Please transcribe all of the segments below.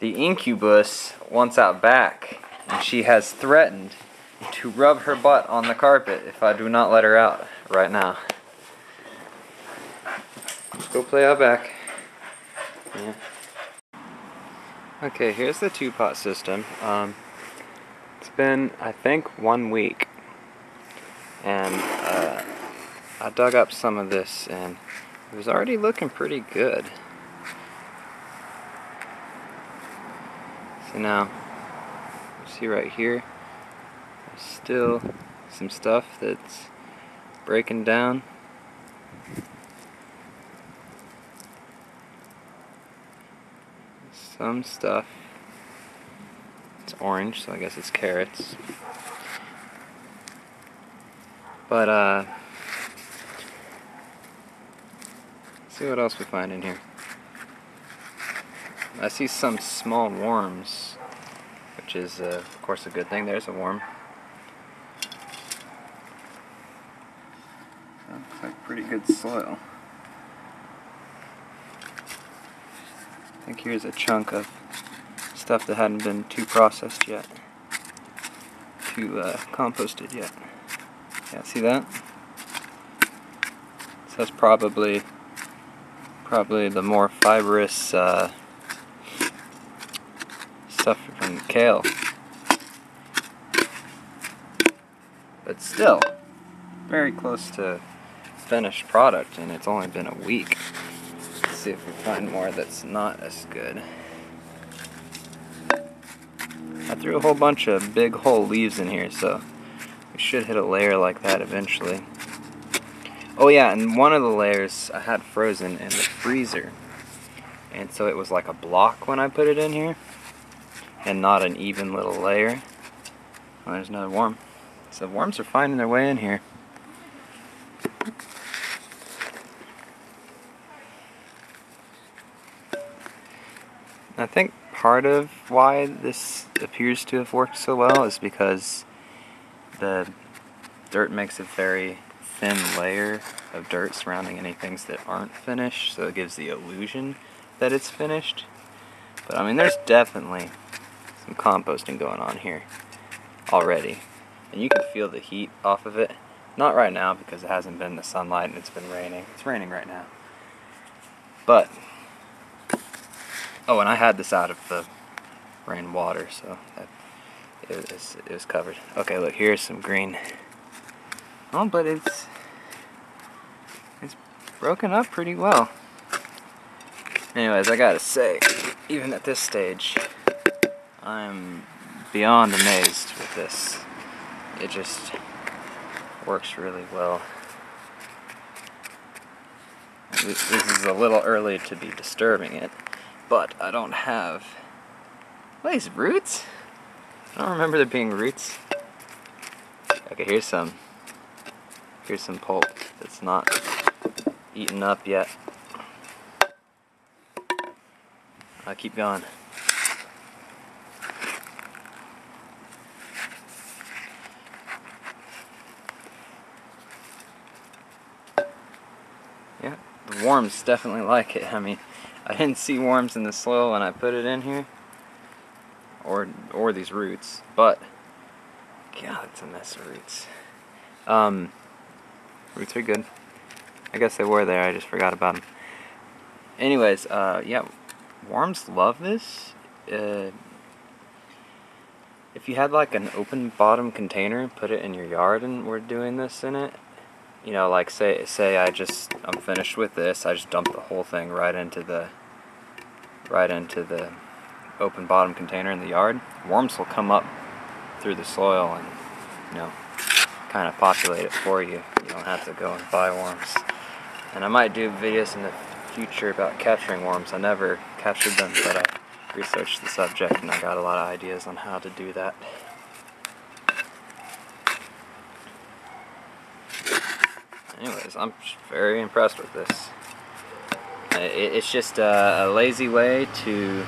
The incubus wants out back, and she has threatened to rub her butt on the carpet if I do not let her out right now. Let's go play out back. Yeah. Okay, here's the two-pot system. It's been, I think, 1 week, and I dug up some of this, and it was already looking pretty good. So now, you see right here, there's still some stuff that's breaking down. Some stuff, it's orange, so I guess it's carrots. But, let's see what else we find in here. I see some small worms, which is, of course, a good thing. There's a worm. So, looks like pretty good soil. I think here's a chunk of stuff that hadn't been too processed yet, too composted yet. Yeah, see that? So that's probably the more fibrous stuff from kale. But still, very close to finished product, and it's only been a week. Let's see if we find more that's not as good. I threw a whole bunch of big whole leaves in here, so we should hit a layer like that eventually. Oh yeah, and one of the layers I had frozen in the freezer, and so it was like a block when I put it in here, and not an even little layer. Oh, there's another worm. So worms are finding their way in here. I think part of why this appears to have worked so well is because the dirt makes a very thin layer of dirt surrounding any things that aren't finished, so it gives the illusion that it's finished. But I mean, there's definitely some composting going on here already, and you can feel the heat off of it. Not right now because it hasn't been the sunlight and it's been raining. It's raining right now. But oh, and I had this out of the rain water, so it was covered. Okay, look, here's some green. Oh, but it's broken up pretty well. Anyways, I gotta say, even at this stage, I'm beyond amazed with this. It just works really well. This is a little early to be disturbing it, but I don't have... What are these, roots? I don't remember there being roots. Okay, here's some pulp that's not eaten up yet. I'll keep going. Yeah, the worms definitely like it. I mean, I didn't see worms in the soil when I put it in here, or these roots, but God, it's a mess of roots. Roots are good. I guess they were there, I just forgot about them. Anyways, yeah, worms love this. If you had like an open bottom container, put it in your yard and we're doing this in it, you know, like say I'm finished with this, I just dump the whole thing right into the open bottom container in the yard. Worms will come up through the soil and, you know, kind of populate it for you. You don't have to go and buy worms. And I might do videos in the future about capturing worms. I never captured them, but I researched the subject and I got a lot of ideas on how to do that. Anyways, I'm very impressed with this. It's just a lazy way to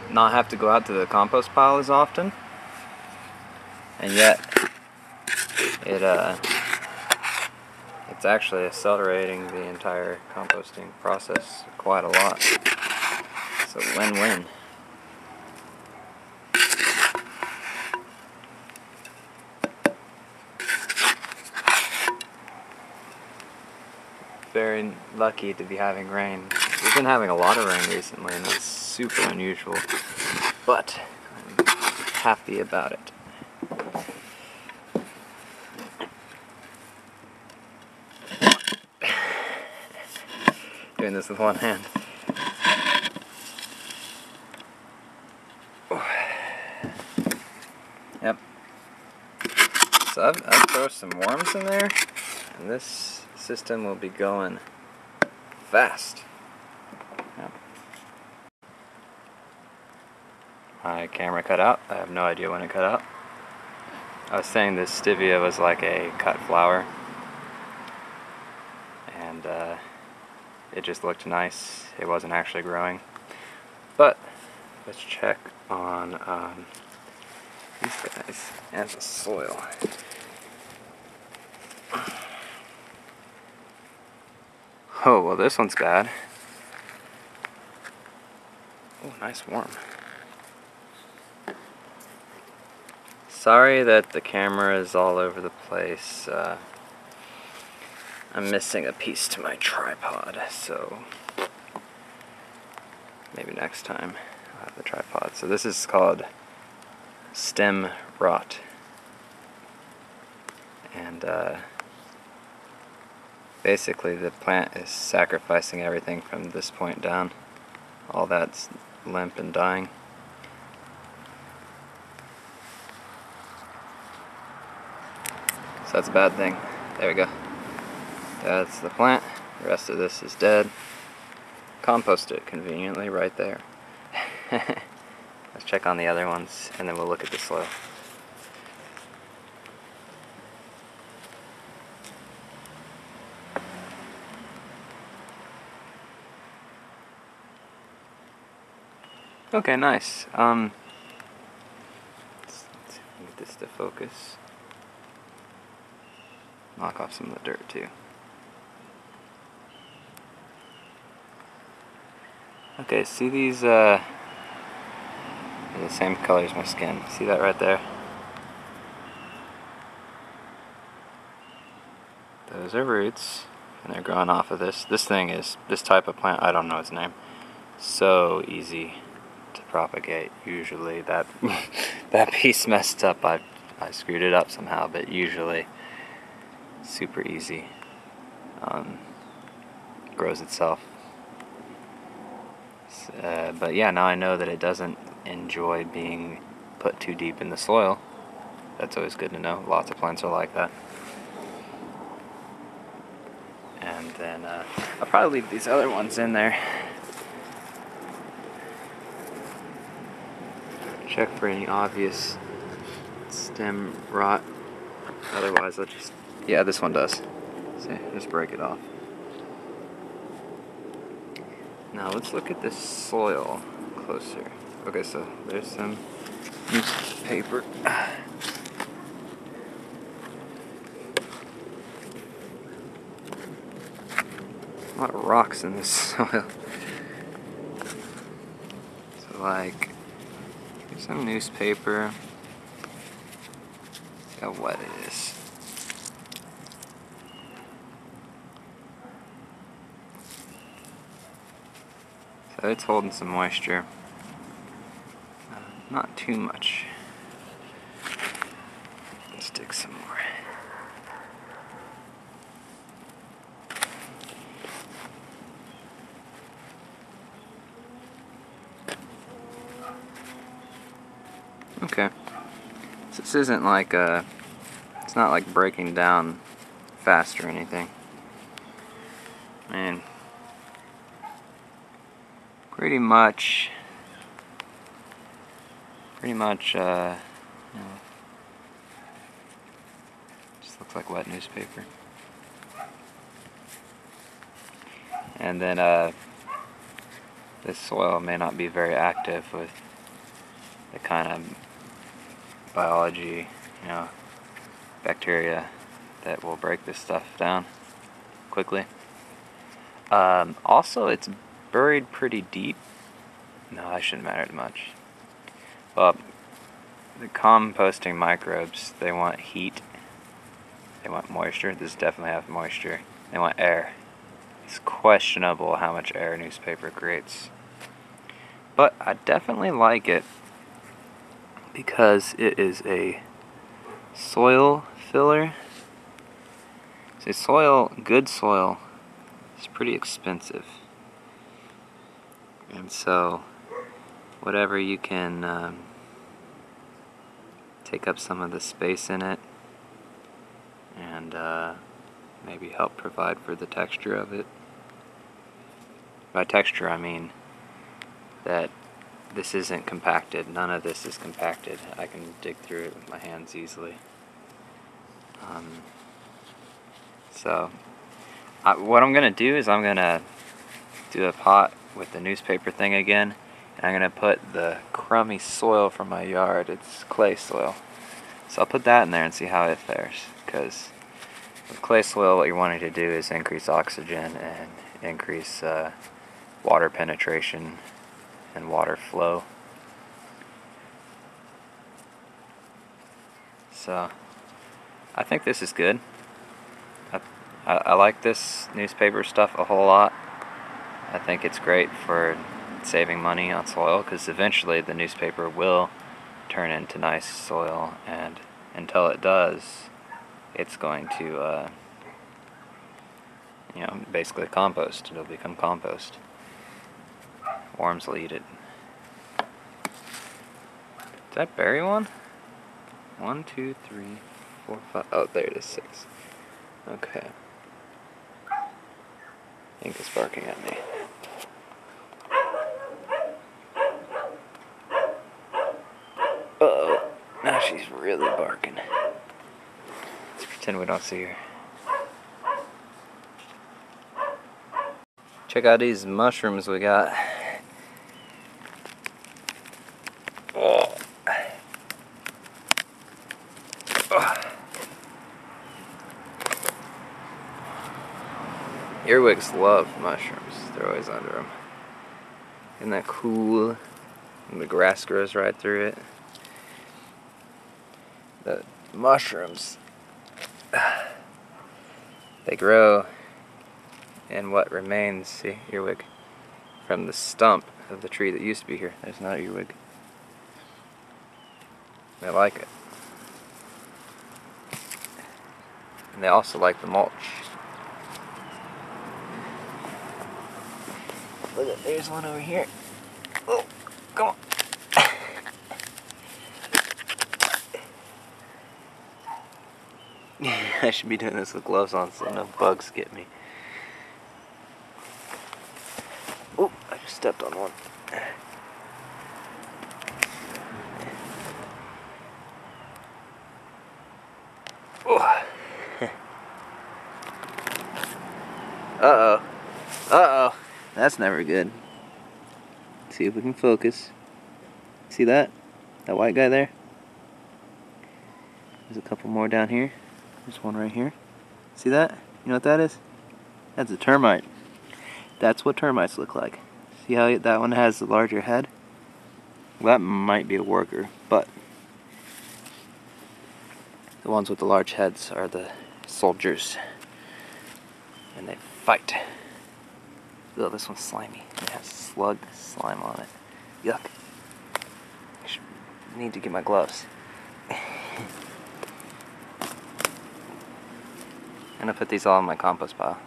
not have to go out to the compost pile as often, and yet it's actually accelerating the entire composting process quite a lot. It's a win-win. Very lucky to be having rain. We've been having a lot of rain recently, and that's super unusual, but I'm happy about it. Doing this with one hand. Yep. So I've thrown some worms in there, and this system will be going fast. Yep. My camera cut out. I have no idea when it cut out. I was saying this stevia was like a cut flower, and it just looked nice. It wasn't actually growing. But let's check on these guys and the soil. Oh, well, this one's bad. Oh, nice worm. Sorry that the camera is all over the place. I'm missing a piece to my tripod, so maybe next time I'll have the tripod. So this is called stem rot. And basically the plant is sacrificing everything from this point down. All that's limp and dying. So that's a bad thing. There we go. That's the plant. The rest of this is dead. Compost it conveniently right there. Let's check on the other ones, and then we'll look at the soil. Okay, nice. Let's see if we can get this to focus. Knock off some of the dirt too. Okay, see these, they're the same color as my skin. See that right there? Those are roots, and they're growing off of this. This type of plant, I don't know its name. So easy to propagate. Usually that that piece messed up. I screwed it up somehow, but usually super easy. Grows itself. But yeah, now I know that it doesn't enjoy being put too deep in the soil. That's always good to know. Lots of plants are like that. And then I'll probably leave these other ones in there. Check for any obvious stem rot. Otherwise, I'll just... Yeah, this one does. See, just break it off. Now let's look at the soil closer. Okay, so there's some newspaper. A lot of rocks in this soil. So like, here's some newspaper. See how wet it is. So it's holding some moisture. Not too much. Let's dig some more. Okay. So this isn't like it's not like breaking down fast or anything. Man. Pretty much, you know, just looks like wet newspaper. And then this soil may not be very active with the kind of biology, you know, bacteria that will break this stuff down quickly. Also, it's buried pretty deep, No, that shouldn't matter much. Well, the composting microbes, they want heat. They want moisture. This definitely has moisture. They want air. It's questionable how much air newspaper creates. But I definitely like it because it is a soil filler. So good soil is pretty expensive. And so whatever you can take up some of the space in it and maybe help provide for the texture of it. By texture I mean that this isn't compacted. None of this is compacted. I can dig through it with my hands easily. So what I'm going to do is I'm going to do a pot with the newspaper thing again, and I'm going to put the crummy soil from my yard. It's clay soil. So I'll put that in there and see how it fares, because with clay soil what you're wanting to do is increase oxygen and increase water penetration and water flow. So I think this is good. I like this newspaper stuff a whole lot. I think it's great for saving money on soil, because eventually the newspaper will turn into nice soil, and until it does, it's going to basically compost. It'll become compost. Worms will eat it. Did I bury one? 1, 2, 3, 4, 5. Oh, there it is, 6. Okay. Ink is barking at me. Uh-oh. Now she's really barking. Let's pretend we don't see her. Check out these mushrooms we got. Oh. Earwigs love mushrooms. They're always under them. Isn't that cool? And the grass grows right through it. The mushrooms, they grow in what remains, see, earwig, from the stump of the tree that used to be here. There's not earwig. They like it. And they also like the mulch. Look, there's one over here. Oh, come on. I should be doing this with gloves on so no bugs get me. Oh, I just stepped on one. Oh. Uh-oh. Uh-oh. That's never good. See if we can focus. See that? That white guy there? There's a couple more down here. There's one right here. See that? You know what that is? That's a termite. That's what termites look like. See how that one has the larger head? Well, that might be a worker, but the ones with the large heads are the soldiers. And they fight. Oh, this one's slimy. It has slug slime on it. Yuck. I need to get my gloves. I'm gonna put these all in my compost pile.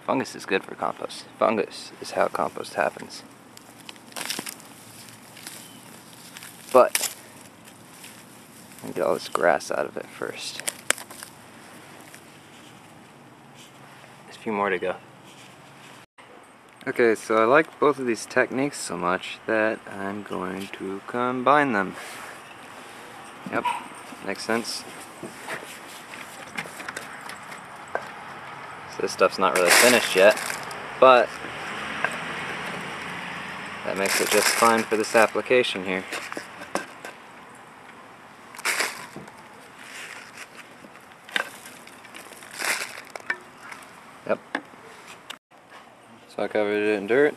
Fungus is good for compost. Fungus is how compost happens. But I'm gonna get all this grass out of it first. There's a few more to go. Okay, so I like both of these techniques so much that I'm going to combine them. Yep, makes sense. So this stuff's not really finished yet, but that makes it just fine for this application here. Yep. So I covered it in dirt,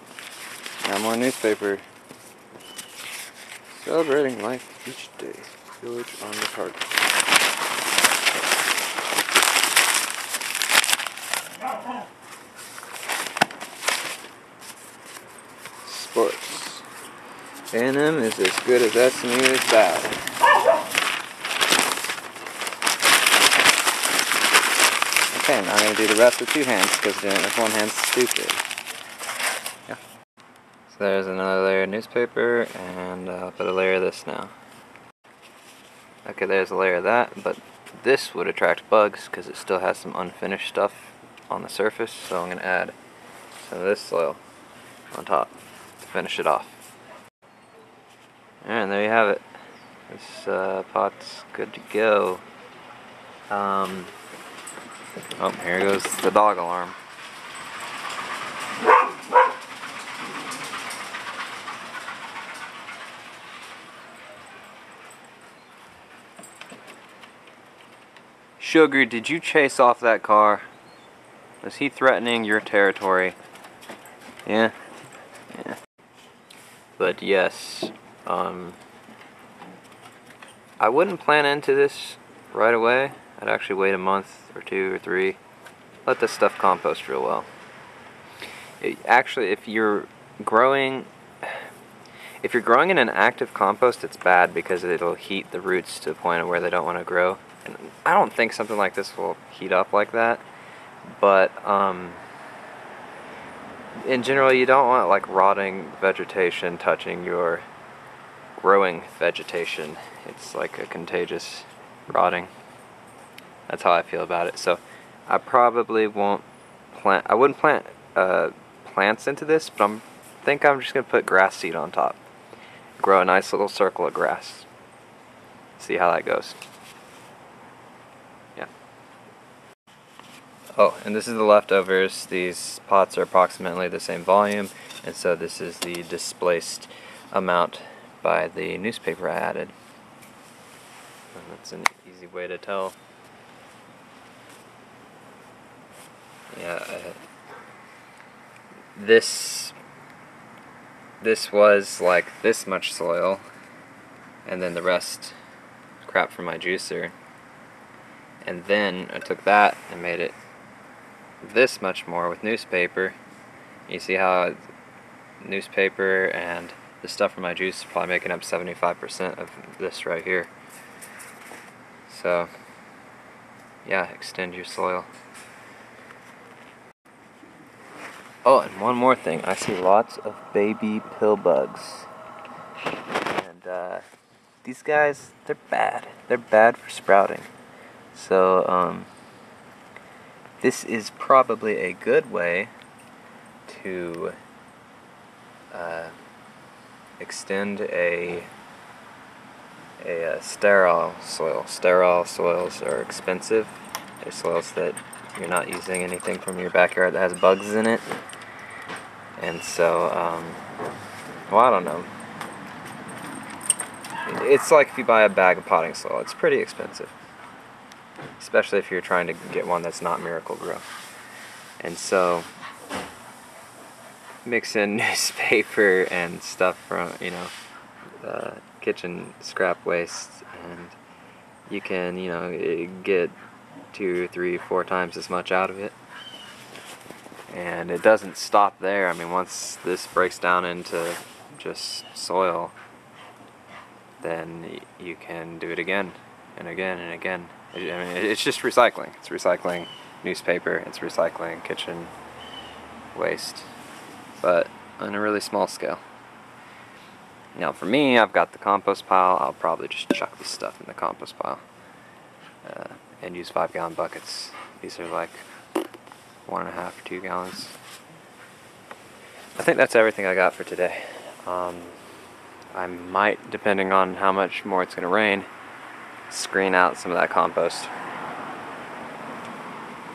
Got more newspaper. Celebrating life each day. Village on the target. Sports. A&M is as good as SMU is bad. Okay, now I'm going to do the rest with two hands because doing it with one hand's stupid. Yeah. So there's another layer of newspaper, and I'll put a layer of this now. Okay, there's a layer of that, but this would attract bugs because it still has some unfinished stuff on the surface, so I'm going to add some of this soil on top to finish it off. And there you have it. This pot's good to go. Oh, here goes the dog alarm. Sugar, did you chase off that car? Was he threatening your territory? Yeah? Yeah. But yes, I wouldn't plant into this right away. I'd actually wait a month or 2 or 3. Let this stuff compost real well. Actually, if you're growing in an active compost, it's bad because it'll heat the roots to the point where they don't want to grow. And I don't think something like this will heat up like that, but in general, you don't want like rotting vegetation touching your growing vegetation. It's like a contagious rotting. That's how I feel about it. So I probably won't plant. I wouldn't plant plants into this, but I think I'm just gonna put grass seed on top. Grow a nice little circle of grass. See how that goes. Yeah. Oh, and this is the leftovers. These pots are approximately the same volume, and so this is the displaced amount by the newspaper I added. And that's an easy way to tell. Yeah, this was like this much soil, and then the rest crap from my juicer, and then I took that and made it this much more with newspaper. You see how newspaper and the stuff from my juice is probably making up 75% of this right here. So yeah, extend your soil. Oh, and one more thing. I see lots of baby pill bugs. And these guys, they're bad. They're bad for sprouting. So this is probably a good way to extend a sterile soil. Sterile soils are expensive. They're soils that you're not using anything from your backyard that has bugs in it. And so, well, I don't know. It's like if you buy a bag of potting soil. It's pretty expensive. Especially if you're trying to get one that's not Miracle-Gro. And so, mix in newspaper and stuff from, you know, kitchen scrap waste, and you can, you know, get 2, 3, 4 times as much out of it. And it doesn't stop there. I mean, once this breaks down into just soil, then you can do it again and again and again. I mean, it's just recycling. It's recycling newspaper, it's recycling kitchen waste, but on a really small scale. Now for me, I've got the compost pile. I'll probably just chuck this stuff in the compost pile and use 5-gallon buckets. These are like 1.5 or 2 gallons. I think that's everything I got for today. I might, depending on how much more it's going to rain, screen out some of that compost.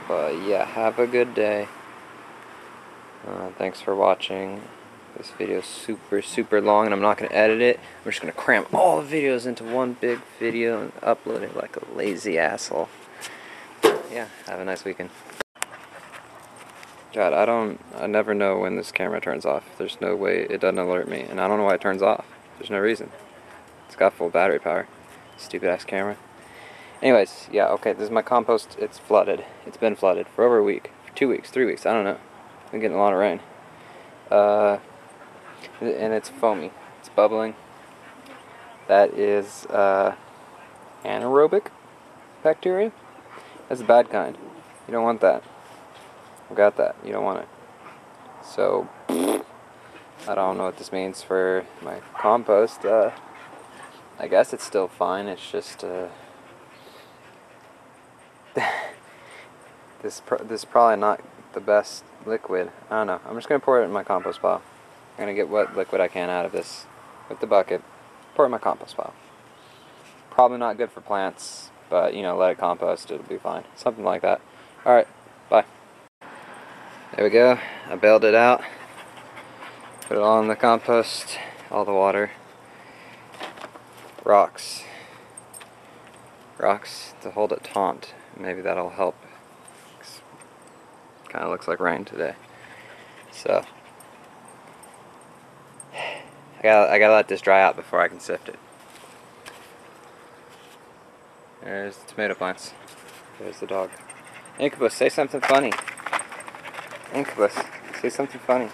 But yeah, have a good day. Thanks for watching. This video is super long, and I'm not going to edit it. I'm just going to cram all the videos into one big video and upload it like a lazy asshole. Yeah, have a nice weekend. God, I never know when this camera turns off. There's no way it doesn't alert me, and I don't know why it turns off. There's no reason. It's got full battery power. Stupid ass camera. Anyways, yeah, okay, this is my compost. It's flooded. It's been flooded for over a week, for 2 weeks, 3 weeks, I don't know. Been getting a lot of rain. And it's foamy. It's bubbling. That is anaerobic bacteria. That's the bad kind. You don't want that. I've got that. You don't want it. So, I don't know what this means for my compost. I guess it's still fine. It's just this is probably not the best liquid. I don't know. I'm just gonna pour it in my compost pile. I'm gonna get what liquid I can out of this with the bucket. Pour it in my compost pile. Probably not good for plants, but you know, let it compost. It'll be fine. Something like that. All right. Bye. There we go. I bailed it out. Put it all in the compost. All the water. Rocks to hold it taut. Maybe that'll help. Kind of looks like rain today. So I gotta let this dry out before I can sift it. There's the tomato plants. There's the dog. Incubus, say something funny. Incubus, say something funny.